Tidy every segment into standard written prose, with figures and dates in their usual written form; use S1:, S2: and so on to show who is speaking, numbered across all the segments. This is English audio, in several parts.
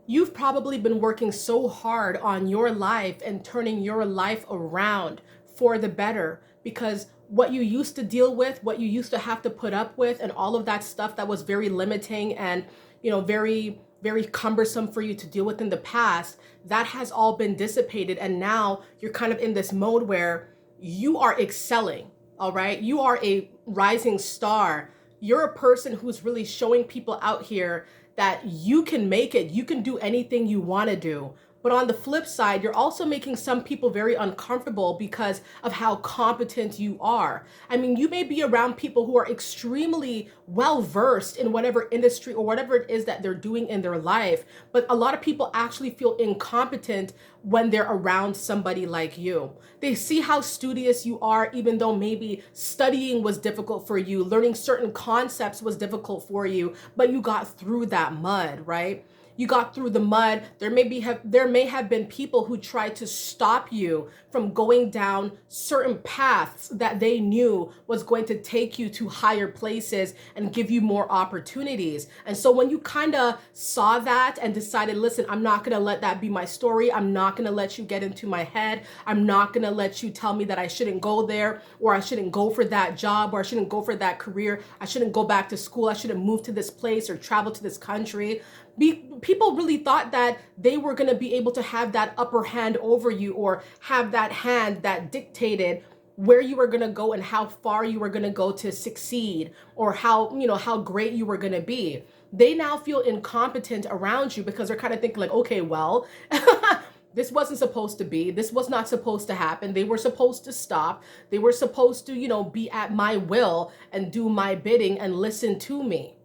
S1: You've probably been working so hard on your life and turning your life around for the better because what you used to deal with, what you used to have to put up with, and all of that stuff that was very limiting and, very cumbersome for you to deal with in the past, that has all been dissipated. And now you're kind of in this mode where you are excelling. All right. You are a rising star. You're a person who's really showing people out here that you can make it. You can do anything you want to do. But on the flip side, you're also making some people very uncomfortable because of how competent you are. I mean, you may be around people who are extremely well versed in whatever industry or whatever it is that they're doing in their life, but a lot of people actually feel incompetent when they're around somebody like you. They see how studious you are, even though maybe studying was difficult for you, learning certain concepts was difficult for you, but you got through that mud, right? You got through the mud. There may have been people who tried to stop you from going down certain paths that they knew was going to take you to higher places and give you more opportunities. And so when you kind of saw that and decided, listen, I'm not going to let that be my story. I'm not going to let you get into my head. I'm not going to let you tell me that I shouldn't go there, or I shouldn't go for that job, or I shouldn't go for that career. I shouldn't go back to school. I shouldn't move to this place or travel to this country. People really thought that they were going to be able to have that upper hand over you, or have that hand that dictated where you were going to go and how far you were going to go to succeed, or how great you were going to be. They now feel incompetent around you because they're kind of thinking like, okay, well, this wasn't supposed to be. This was not supposed to happen. They were supposed to stop. They were supposed to, be at my will and do my bidding and listen to me.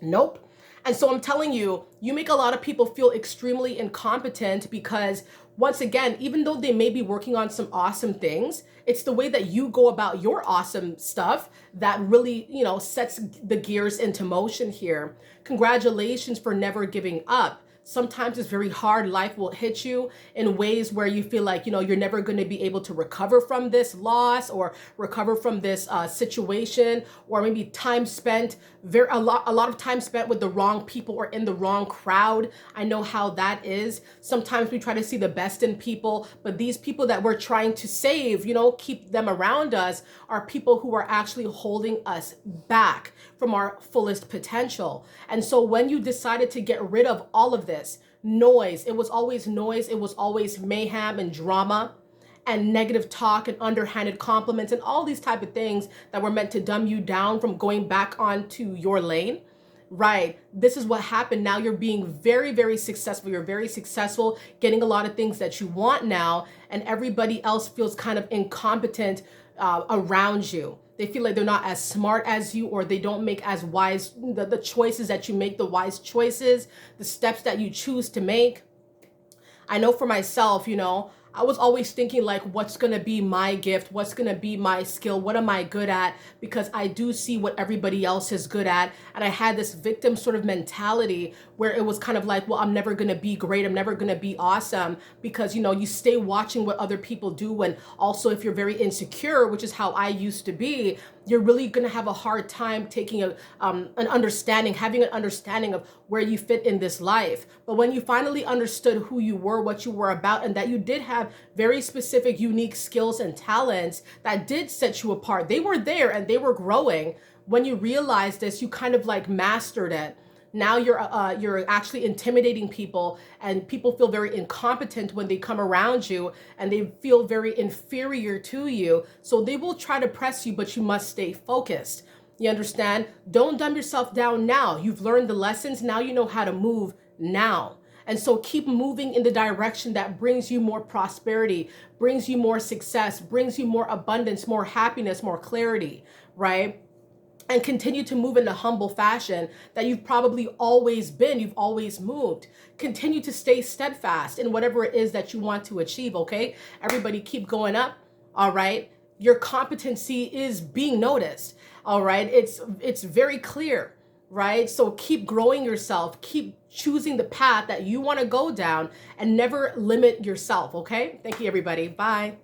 S1: Nope. And so I'm telling you, you make a lot of people feel extremely incompetent because, once again, even though they may be working on some awesome things, it's the way that you go about your awesome stuff that really, sets the gears into motion here. Congratulations for never giving up. Sometimes it's very hard. Life will hit you in ways where you feel like, you're never going to be able to recover from this loss or recover from this situation, or maybe time spent, a lot of time spent with the wrong people or in the wrong crowd. I know how that is. Sometimes we try to see the best in people, but these people that we're trying to save, keep them around us, are people who are actually holding us back from our fullest potential. And so when you decided to get rid of all of this noise, it was always noise, it was always mayhem and drama and negative talk and underhanded compliments and all these type of things that were meant to dumb you down from going back onto your lane. Right. This is what happened. Now you're being very, very successful. You're very successful, getting a lot of things that you want now, and everybody else feels kind of incompetent around you. They feel like they're not as smart as you, or they don't make as wise, the choices that you make, the wise choices, the steps that you choose to make. I know for myself, I was always thinking like, what's going to be my gift? What's going to be my skill? What am I good at? Because I do see what everybody else is good at. And I had this victim sort of mentality where it was kind of like, well, I'm never going to be great. I'm never going to be awesome, because, you stay watching what other people do. And also, if you're very insecure, which is how I used to be, you're really going to have a hard time taking having an understanding of where you fit in this life. But when you finally understood who you were, what you were about, and that you did have very specific, unique skills and talents that did set you apart, they were there and they were growing. When you realized this, you kind of like mastered it. Now you're actually intimidating people, and people feel very incompetent when they come around you, and they feel very inferior to you. So they will try to press you, but you must stay focused. You understand? Don't dumb yourself down now. You've learned the lessons. Now you know how to move now. And so keep moving in the direction that brings you more prosperity, brings you more success, brings you more abundance, more happiness, more clarity, right? And continue to move in a humble fashion that you've probably always been. You've always moved. Continue to stay steadfast in whatever it is that you want to achieve, okay? Everybody keep going up, all right? Your competency is being noticed, all right? It's very clear, right? So keep growing yourself. Keep choosing the path that you want to go down, and never limit yourself, okay? Thank you, everybody. Bye.